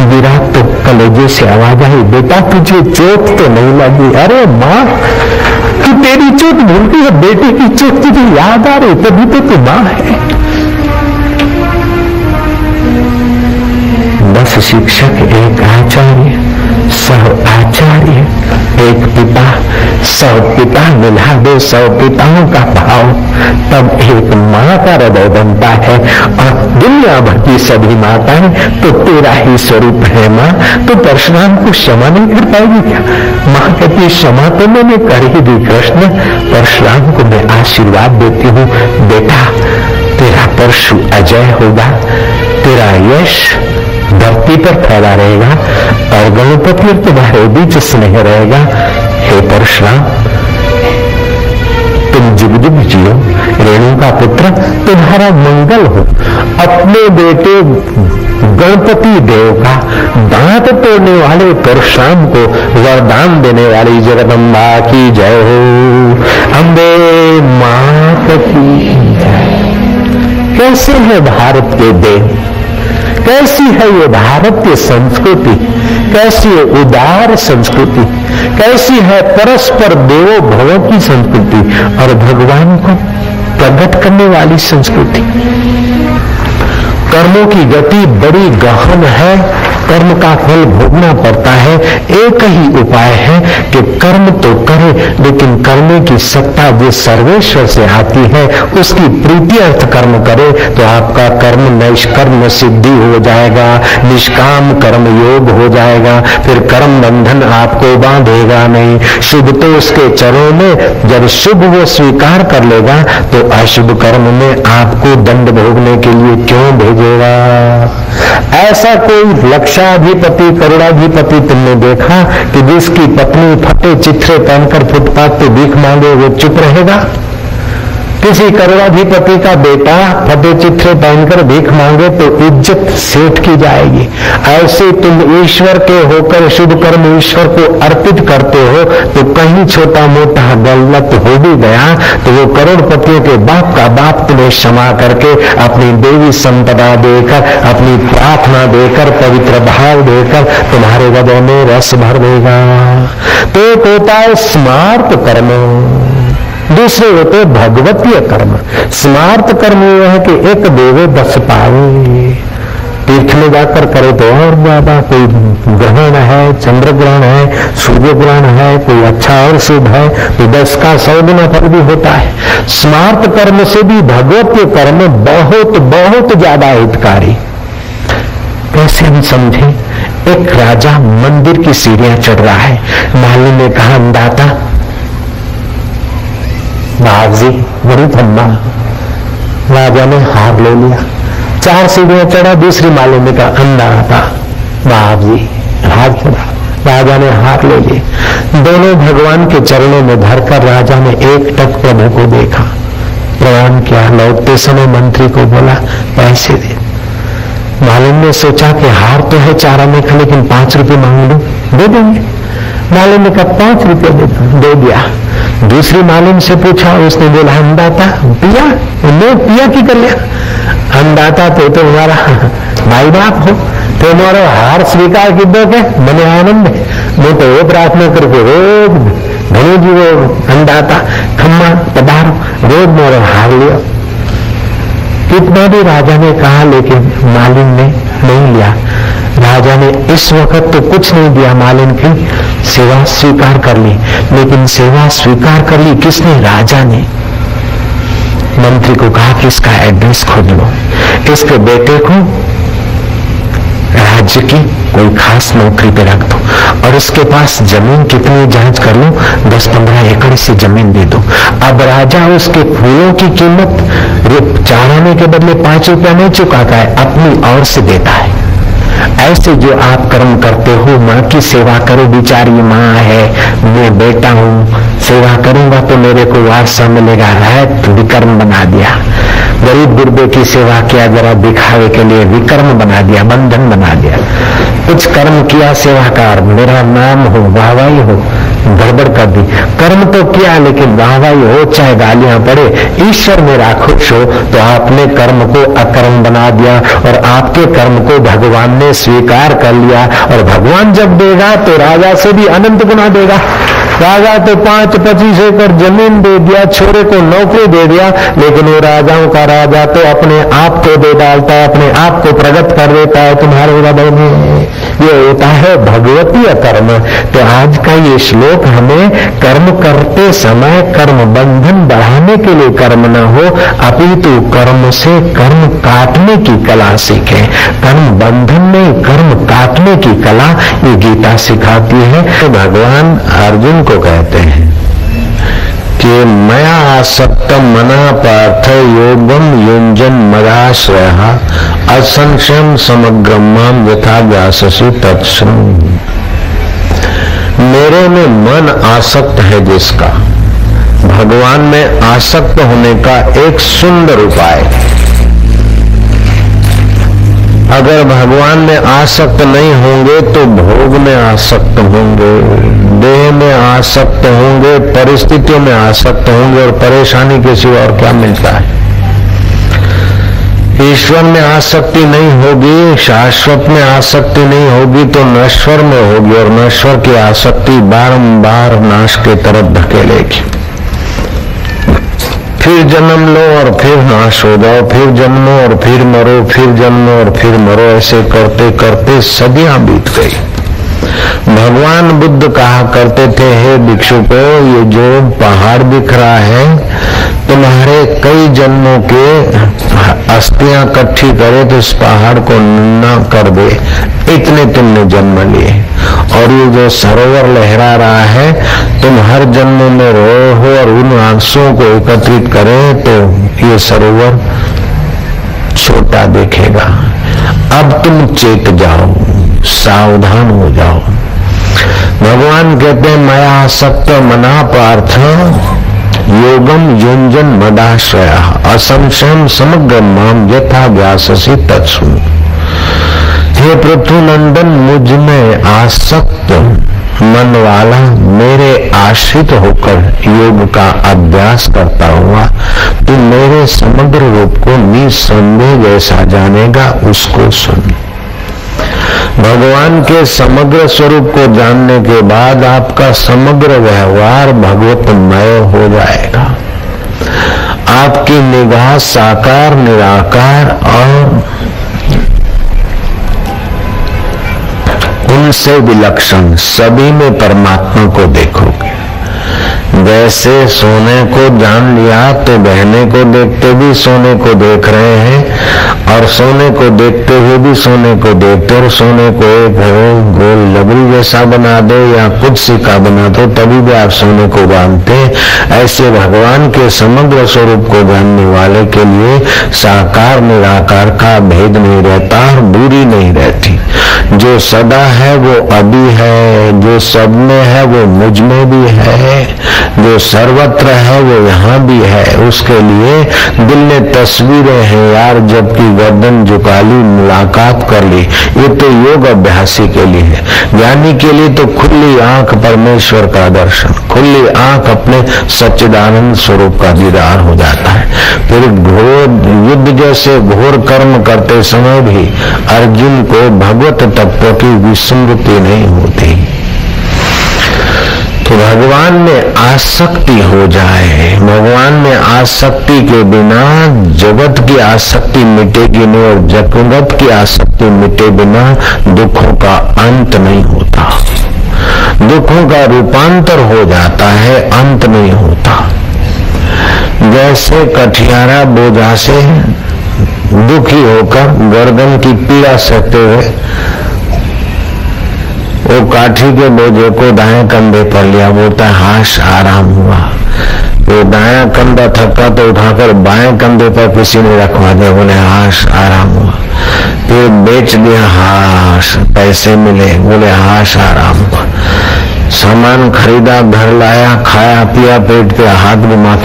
विराट तो कलेजे से आवाज आई, बेटा तुझे चोट तो नहीं लगी? अरे माँ, तू तेरी चोट भूलती है, बेटे की चोट तुझे याद आ रही, तभी तो तू माँ है। दस शिक्षक, एक आचार्य, सौ आचार्य, एक पिता, सौ पिता मिला दो 100 पिताओं का भाव, तब एक माँ का हृदय बनता है। और दुनिया भर की सभी माताएं तो तेरा ही स्वरूप है माँ, तो परशुराम को क्षमा नहीं कर पाएगी क्या? माँ कहती क्षमा तो मैंने कर ही दी कृष्ण, परशुराम को मैं आशीर्वाद देती हूँ, बेटा तेरा परशु अजय होगा, तेरा यश धरती पर फैला रहेगा और गणपति तुम्हारे बीच स्नेह रहेगा। हे परशुराम, तुम जुग जुग जियो, रेणुका पुत्र तुम्हारा मंगल हो। अपने बेटे गणपति देव का दांत तोड़ने वाले परशुराम को वरदान देने वाली जगदम्बा की जय हो। अम्बे मात की जय। कैसे है भारत के देव, कैसी है ये भारतीय संस्कृति, कैसी है उदार संस्कृति, कैसी है परस्पर देवो भवो की संस्कृति और भगवान को प्रकट करने वाली संस्कृति। कर्मों की गति बड़ी गहन है, कर्म का फल भोगना पड़ता है। एक ही उपाय है कि कर्म तो करे, लेकिन करने की सत्ता जो सर्वेश्वर से आती है उसकी प्रीति अर्थ कर्म करे तो आपका कर्म नैष्कर्म सिद्धि हो जाएगा, निष्काम कर्म योग हो जाएगा, फिर कर्म बंधन आपको बांधेगा नहीं। शुभ तो उसके चरणों में, जब शुभ वो स्वीकार कर लेगा तो अशुभ कर्म में आपको दंड भोगने के लिए क्यों भेजेगा? ऐसा कोई लक्षाधिपति करोड़ाधिपति तुमने देखा कि जिसकी पत्नी फटे चिथरे पहनकर फुटपाथ पे भीख मांगे वो चुप रहेगा? किसी करोड़ाधिपति का बेटा फटे चिथरे पहनकर भीख मांगे तो इज्जत सेठ की जाएगी। ऐसे तुम ईश्वर के होकर शुभ कर्म ईश्वर को अर्पित करते हो तो कहीं छोटा मोटा गलत हो भी गया तो वो करोड़पतियों के बाप का बाप तुम्हें क्षमा करके अपनी देवी संपदा देकर, अपनी प्रार्थना देकर, पवित्र भाव देकर तुम्हारे हृदय में रस भर देगा। तो एक होता है स्मार्त कर्म, दूसरे होते भगवतीय कर्म। स्मार्त कर्म यह है कि एक देवे 10 पावे। तीर्थ में जाकर करे तो और ज्यादा, कोई ग्रहण है, चंद्र ग्रहण है, सूर्य ग्रहण है, कोई अच्छा और शुभ है तो 10 का 100 गुना फल भी होता है। स्मार्त कर्म से भी भगवतीय कर्म बहुत बहुत ज्यादा हितकारी। कैसे हम समझे? एक राजा मंदिर की सीढ़ियां चढ़ रहा है, माली ने कहा अंदाता बाबूजी बड़ी ठंडा। राजा ने हार ले लिया, 4 सीढ़ियां चढ़ा, दूसरी माले में कहा अंदाता बाबूजी हार चढ़ा। राजा ने हार ले ली। दोनों भगवान के चरणों में धरकर राजा ने एक टक प्रभु को देखा, प्रणाम किया, लौटते समय मंत्री को बोला पैसे दे। मालिन ने सोचा कि हार तो है 4 आने का, लेकिन 5 रुपए मांग लूं, दे देंगे। मालिन ने कहा 5 रुपए दे दिया। दूसरी मालिन से पूछा, उसने बोला अंदाता पिया, मैं पिया की कर लिया। अंदाता तो तुम्हारा भाई बाप हो, तुम्हारा हार स्वीकार की दो के मने आनंद है। मैं तो वो प्रार्थना करके रोज धनु जी वो अंदाता खम्मा पधारो, रोज मेरा हार लिया। कितना भी राजा ने कहा लेकिन मालिन ने नहीं लिया। राजा ने इस वक्त तो कुछ नहीं दिया, मालिन की सेवा स्वीकार कर ली, लेकिन सेवा स्वीकार कर ली किसने? राजा ने। मंत्री को कहा कि इसका एड्रेस खोज लो, इसके बेटे को राज्य की कोई खास नौकरी पे रख दो और उसके पास जमीन कितनी जांच कर लो, 10-15 एकड़ से जमीन दे दो। अब राजा उसके फूलों की कीमत 4 आने के बदले 5 रुपया नहीं चुकाता है, अपनी ओर से देता है। ऐसे जो आप कर्म करते हो, माँ की सेवा करो, बिचारी माँ है, मैं बेटा हूँ, सेवा करूंगा तो मेरे को वारसा मिलेगा, है तो विकर्म बना दिया। गरीब गुरबे की सेवा किया जरा दिखावे के लिए, विकर्म बना दिया, बंधन बना दिया। कुछ कर्म किया सेवा का, मेरा नाम हो, वाहवाही हो, गड़बड़ कर दी। कर्म तो किया लेकिन वाहवाही हो चाहे गालियां पड़े, ईश्वर मेरा खुश हो, तो आपने कर्म को अकर्म बना दिया और आपके कर्म को भगवान ने स्वीकार कर लिया। और भगवान जब देगा तो राजा से भी अनंत गुना देगा। राजा तो 5-25 एकड़ जमीन दे दिया, छोरे को नौकरी दे दिया, लेकिन वो राजाओं का राजा तो अपने आप को दे डालता है, अपने आप को प्रकट कर देता है तुम्हारे हृदय में। ये होता है भगवतीय कर्म। तो आज का ये श्लोक हमें कर्म करते समय कर्म बंधन बढ़ाने के लिए कर्म न हो, अपितु कर्म से कर्म काटने की कला सीखें। कर्म बंधन में कर्म काटने की कला ये गीता सिखाती है। तो भगवान अर्जुन को कहते हैं कि मया आसक्त मना पार्थ योगम युंजन मदाश्रयः असंशयम समग्रम माम यथा व्याससि तत्सृणु। मेरे में मन आसक्त है जिसका, भगवान में आसक्त होने का एक सुंदर उपाय। अगर भगवान में आसक्त नहीं होंगे तो भोग में आसक्त होंगे, देह में आसक्त होंगे, परिस्थितियों में आसक्त होंगे और परेशानी के सिवा और क्या मिलता है। ईश्वर में आसक्ति नहीं होगी, शाश्वत में आसक्ति नहीं होगी तो नश्वर में होगी, और नश्वर की आसक्ति बारंबार नाश के तरफ धकेलेगी। फिर जन्म लो और फिर नाश हो जाओ, फिर जन्मो और फिर मरो, फिर जन्मो और फिर मरो, ऐसे करते करते सदियां बीत गई। भगवान बुद्ध कहा करते थे, हे भिक्षु को, ये जो पहाड़ दिख रहा है तुम्हारे कई जन्मों के अस्थियां इकट्ठी करे तो इस पहाड़ को नन्ना कर दे, इतने तुमने जन्म लिए। और ये जो सरोवर लहरा रहा है तुम हर जन्म में रोए हो और उन आंसुओं को एकत्रित करें तो ये सरोवर छोटा दिखेगा। अब तुम चेत जाओ, सावधान हो जाओ। भगवान कहते हैं मया आसक्त मना पार्थ योगम युंजन मदाश्रयः असंशयम समग्र माम यथा व्याससि तत्सृणु। हे पृथु नंदन, मुझ में आसक्त मन वाला मेरे आश्रित होकर योग का अभ्यास करता हुआ तू मेरे समग्र रूप को निसंदेह जैसा जानेगा, उसको सुन। भगवान के समग्र स्वरूप को जानने के बाद आपका समग्र व्यवहार भगवतमय हो जाएगा। आपकी निगाह साकार निराकार और उनसे विलक्षण सभी में परमात्मा को देखोगे। जैसे सोने को जान लिया तो बहने को देखते भी सोने को देख रहे हैं और सोने को देखते हुए भी सोने को देखते, और सोने को एक गोल लबड़ी जैसा बना दो या कुछ सिक्का बना दो तभी भी आप सोने को बांधते। ऐसे भगवान के समग्र स्वरूप को जानने वाले के लिए साकार निराकार का भेद नहीं रहता और दूरी नहीं रहती। जो सदा है वो अभी है, जो सब में है वो मुझ में भी है, जो सर्वत्र है वो यहाँ भी है। उसके लिए दिल में तस्वीरें हैं यार, जबकि गर्दन झुका ली, मुलाकात कर ली। ये तो योग अभ्यासी के लिए है। ज्ञानी के लिए तो खुली आंख परमेश्वर का दर्शन, खुली आंख अपने सच्चिदानंद स्वरूप का दीदार हो जाता है। फिर घोर युद्ध जैसे घोर कर्म करते समय भी अर्जुन को भगवत तत्व की विस्मृति नहीं होती। तो भगवान में आसक्ति हो जाए। भगवान में आसक्ति के बिना जगत की आसक्ति मिटेगी नहीं, और जगत की आसक्ति मिटे बिना दुखों का अंत नहीं होता। दुखों का रूपांतर हो जाता है, अंत नहीं होता। जैसे कठियारा बोझा से दुखी होकर गर्दन की पीड़ा सहते हुए वो काठी के बोझे को दाएं कंधे पर लिया, बोलता है हाश आराम हुआ। वो दायां कंधा थका तो उठाकर बाएं कंधे पर किसी ने रखवा दिया, बोले हाश आराम हुआ। फिर बेच दिया, हाश पैसे मिले, बोले हाश आराम हुआ। सामान खरीदा, घर लाया, खाया पिया, पेट पे हाथ घुमा